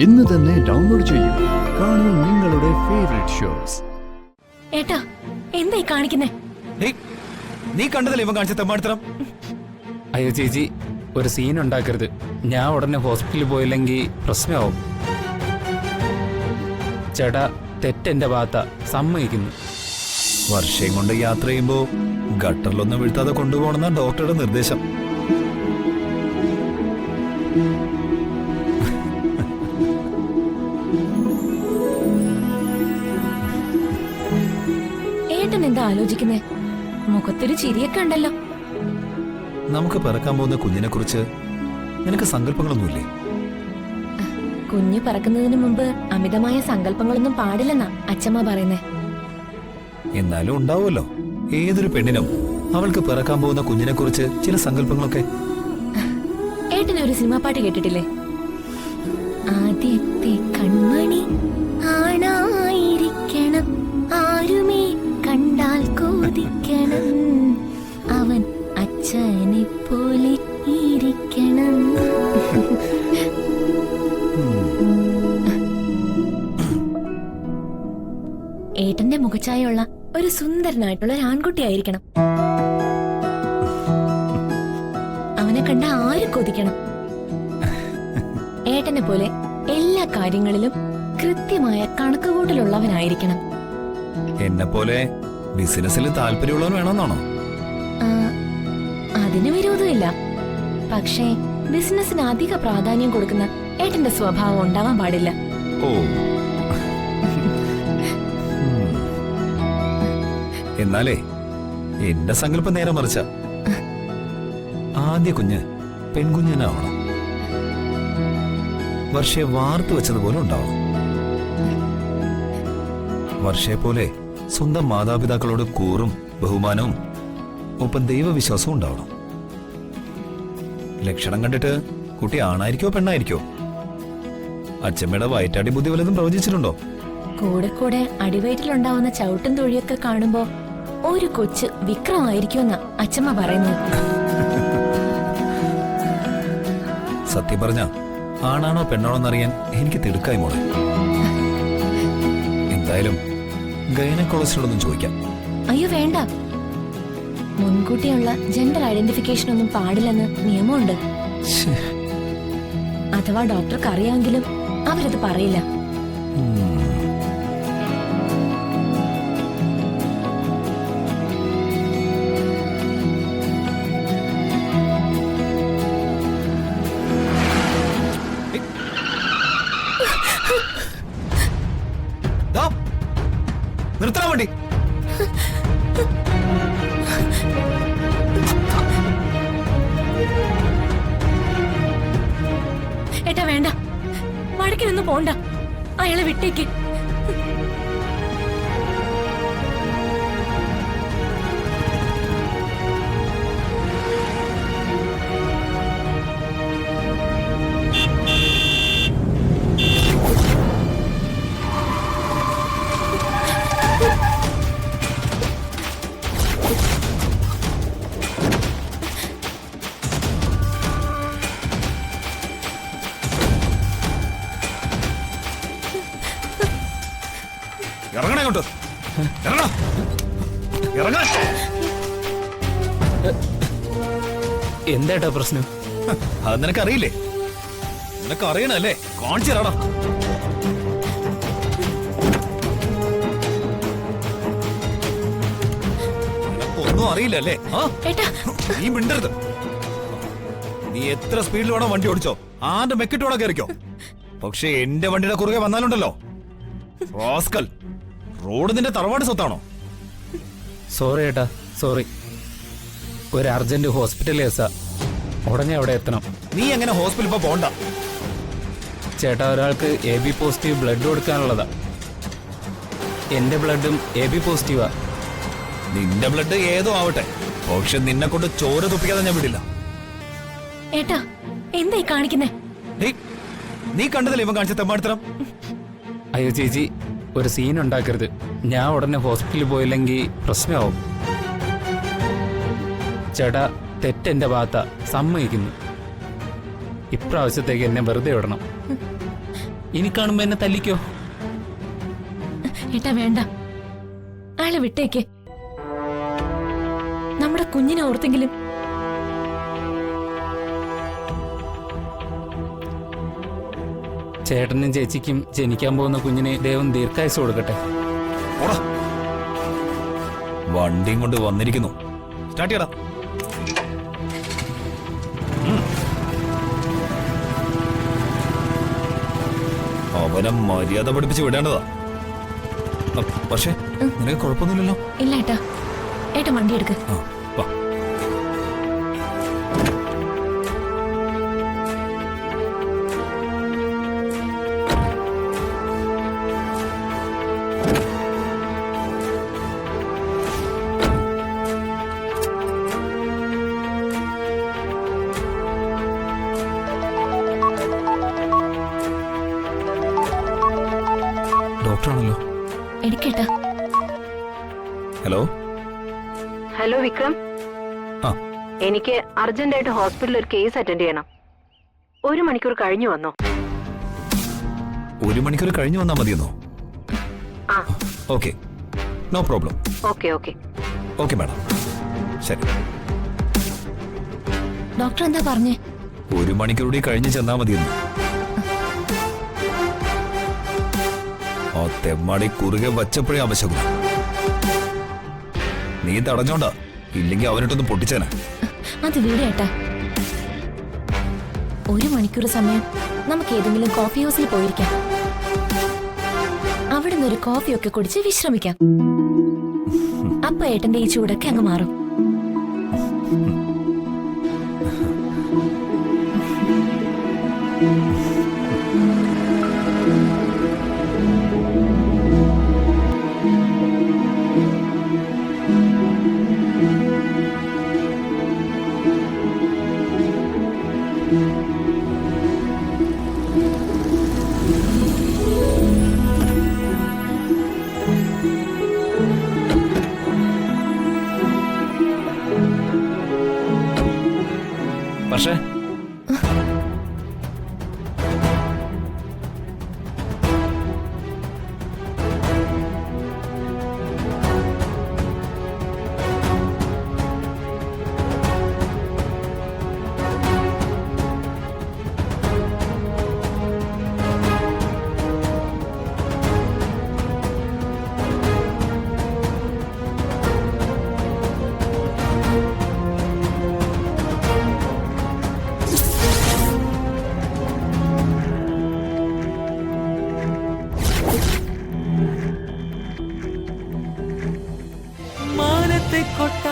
ഇന്ന് തന്നെ ഡൗൺലോഡ് ചെയ്യൂ. കാണൂ നിങ്ങളുടെ ഫേവറേറ്റ് ഷോസ്. ഏട്ടാ എന്തായി കാണിക്കുന്നേ? നീ കണ്ടതല്ലേ ഇവൻ കാണിച്ച തെമ്മാടിത്തരം? അയ്യോ ചേച്ചി, ഒരു സീൻ ഉണ്ടാക്കരുത്. ഞാൻ ഉടനെ ഹോസ്പിറ്റലിൽ പോയില്ലെങ്കിൽ പ്രശ്നമാവും. ചേട്ടാ, തെറ്റെന്റെ ഭാഗത്താ, സമ്മതിക്കുന്നു. വർഷം കൊണ്ട് യാത്ര ചെയ്യുമ്പോ ഗട്ടറിലൊന്നും വീഴ്ത്താതെ കൊണ്ടുപോകണമെന്ന ഡോക്ടറുടെ നിർദ്ദേശം. ഏട്ടൻ എന്താ ആലോചിക്കുന്നേ? മുഖത്തൊരു ചിരിയൊക്കെ ഉണ്ടല്ലോ. നമുക്ക് പിറക്കാൻ പോകുന്ന കുഞ്ഞിനെ കുറിച്ച് നിനക്ക് സങ്കല്പങ്ങളൊന്നുമില്ലേ? കുഞ്ഞ് പറക്കുന്നതിന് മുമ്പ് അമിതമായ സങ്കല്പങ്ങളൊന്നും പാടില്ലെന്നാ അച്ഛമ്മ പറയുന്നേ. എന്നാലും ഉണ്ടാവുമല്ലോ ഏതൊരു പെണ്ണിനും അവൾക്ക് പിറക്കാൻ പോകുന്ന കുഞ്ഞിനെ കുറിച്ച് ചില സങ്കല്പങ്ങളൊക്കെ. ഏട്ടന് ഒരു സിനിമാ പാട്ട് കേട്ടിട്ടില്ലേ? ആദ്യത്തെ കൺമണി ആണായിരിക്കണം, ആരുമേ കണ്ടാൽ കോതിക്കണം, അവൻ അച്ഛനെ പോലെ ഇരിക്കണം. ഏട്ടന്റെ മുഖഛായുള്ള ഒരു സുന്ദരനായിട്ടുള്ള ഒരു ആൺകുട്ടിയായിരിക്കണം. അവനെ കണ്ട ആരും കൊതിക്കണം. ഏട്ടനെ പോലെ എല്ലാ കാര്യങ്ങളിലും കൃത്യമായ കണക്കുകൂട്ടലുള്ളവനായിരിക്കണം. എന്നെ പോലെ ബിസിനസ്സിൽ താല്പര്യമുള്ളവൻ വേണമെന്നാണോ? അതിന് വിരോധമില്ല. പക്ഷേ ബിസിനസിന് അധിക പ്രാധാന്യം കൊടുക്കുന്ന ഏട്ടന്റെ സ്വഭാവം ഉണ്ടാവാൻ പാടില്ല. ഓ, എന്നാലേ എന്റെ സങ്കല്പം നേരെ മറിച്ച. ആദ്യ കുഞ്ഞ് പെൺകുഞ്ഞിനാവണം. വർഷയെ വാർത്തു വെച്ചതുപോലെ ഉണ്ടാവണം. വർഷയെ പോലെ സ്വന്തം മാതാപിതാക്കളോട് കൂറും ബഹുമാനവും ഒപ്പം ദൈവവിശ്വാസവും ഉണ്ടാവണം. ലക്ഷണം കണ്ടിട്ട് കുട്ടി ആണായിരിക്കോ പെണ്ണായിരിക്കോ? അച്ഛമ്മയുടെ വയറ്റാടി ബുദ്ധി വല്ലതും പ്രവചിച്ചിട്ടുണ്ടോ? കൂടെ കൂടെ അടിവയറ്റിലുണ്ടാവുന്ന ചവിട്ടും തൊഴിയൊക്കെ കാണുമ്പോ ഒരു കൊച്ച് വിക്രമായിരിക്കുമെന്നാ അച്ഛമ്മ പറയുന്നത്. സത്യം പറഞ്ഞ ആണാണോ പെണ്ണാണോ എന്നറിയാൻ എനിക്ക് തിടുക്കായി മോളെ. എന്തായാലും ഗൈനക്കോളജിസ്റ്റോടൊന്നും ചോദിക്കാം. അയ്യോ വേണ്ട, മുൻകൂട്ടിയുള്ള ജെൻഡർ ഐഡന്റിഫിക്കേഷൻ ഒന്നും പാടില്ലെന്ന് നിയമമുണ്ട്. അഥവാ ഡോക്ടർക്ക് അറിയാമെങ്കിലും അവരത് പറയില്ല. നിർത്താൻ വേണ്ടി ഏട്ടാ വേണ്ട, വഴക്കിനൊന്നും പോണ്ട, അയാളെ വിട്ടേക്ക്. ഇറങ്ങണോട്ട് ഇറങ്ങ. എന്താ പ്രശ്നം? അത് നിനക്കറിയില്ലേ? നിനക്ക് അറിയണല്ലേ? കാണിച്ചു തരാടാ. നിനക്കൊന്നും അറിയില്ലല്ലേ? നീ മിണ്ടരുത്. നീ എത്ര സ്പീഡിൽ വേണം വണ്ടി ഓടിച്ചോ, ആന്റെ മെക്കിട്ടോടെ കയറിക്കോ. പക്ഷെ എന്റെ വണ്ടിയുടെ കുറുകെ വന്നാലുണ്ടല്ലോ റോസ്കൽ, റോഡ് നിന്റെ തറവാട് സ്വത്താണോ? സോറി ഏട്ടാ, സോറി. ഒരു അർജന്റ് ഹോസ്പിറ്റൽ കേസാ, ഉടനെ അവിടെ എത്തണം. നീ എങ്ങനെ ഹോസ്പിറ്റലിൽ ഇപ്പൊ പോണ്ട? ചേട്ടാ, ഒരാൾക്ക് AB പോസിറ്റീവ് ബ്ലഡ് കൊടുക്കാനുള്ളതാ. എന്റെ ബ്ലഡും AB പോസിറ്റീവാ. നിന്റെ ബ്ലഡ് ഏതോ ആവട്ടെ, പക്ഷെ നിന്നെ കൊണ്ട് ചോര തുപ്പിക്കാതെ ഞാൻ വിടില്ല. ഏട്ടാ എന്തായി കാണിക്കുന്നേ? നീ കണ്ടതല്ലേ ഇവൻ കാണിച്ച തെമ്മാടിത്തരം? അയ്യോ ചേച്ചി, ഒരു സീൻ ഉണ്ടാക്കരുത്. ഞാൻ ഉടനെ ഹോസ്പിറ്റലിൽ പോയില്ലെങ്കിൽ പ്രശ്നമാവും. ചേട്ടാ, തെറ്റെന്റെ ഭാഗത്താ, സമ്മതിക്കുന്നു. ഇപ്രാവശ്യത്തേക്ക് എന്നെ വെറുതെ വിടണം. ഇനി കാണുമ്പോ എന്നെ തല്ലിക്കോ. ഏട്ടാ വേണ്ട, അയാളെ വിട്ടേക്ക്. നമ്മുടെ കുഞ്ഞിനെ ഓർത്തെങ്കിലും. ചേട്ടനും ചേച്ചിക്കും ജനിക്കാൻ പോകുന്ന കുഞ്ഞിനെ ദൈവം ദീർഘായുസ് കൊടുക്കട്ടെ. പോടാ. വണ്ടിയും കൊണ്ട് വന്നിരിക്കുന്നു. സ്റ്റാർട്ട് ചെയ്യടാ. അവനെ മര്യാദ പഠിപ്പിച്ച് വിടേണ്ടതാ. പക്ഷേ നിനക്ക് കുഴപ്പമൊന്നുമില്ലല്ലോ? ഇല്ല ഏട്ടാ, ഏട്ടാ വണ്ടി എടുക്ക്. ആ, വാ. ഡോക്ടറാണല്ലോ. എടുക്കേട്ടാ. ഹലോ. ഹലോ വിക്രം, ആ, എനിക്ക് അർജന്റായിട്ട് ഹോസ്പിറ്റലിൽ ഒരു കേസ് അറ്റൻഡ് ചെയ്യണം. 1 മണിക്കൂർ കഴിഞ്ഞു വന്നോ? 1 മണിക്കൂർ കഴിഞ്ഞു വന്നാൽ മതിയെന്നോ? ആ okay, no problem. Okay okay. Okay madam, ശരി. ഡോക്ടർ എന്താ പറഞ്ഞേ? 1 മണിക്കൂർ കൂടി കഴിഞ്ഞ് ചെന്നാൽ മതിയെന്ന്. ആ തെമ്മാടി കുറുകെ വച്ചപ്പോഴേ അപശകുനം. നീ തടഞ്ഞോണ്ടാ, ഇല്ലെങ്കിൽ അവനിട്ടൊന്ന് പൊട്ടിച്ചേനെ. അത് വീട് ഏട്ടാ. 1 മണിക്കൂർ സമയം നമുക്ക് ഏതെങ്കിലും കോഫി ഹൗസിൽ പോയിരിക്കാം. അവിടെ നിന്ന് ഒരു കോഫിയൊക്കെ കുടിച്ച് വിശ്രമിക്കാം. അപ്പൊ ഏട്ടന്റെ ഈ ചൂടൊക്കെ അങ്ങ് മാറും. പക്ഷേ മാനത്തെ കൊട്ട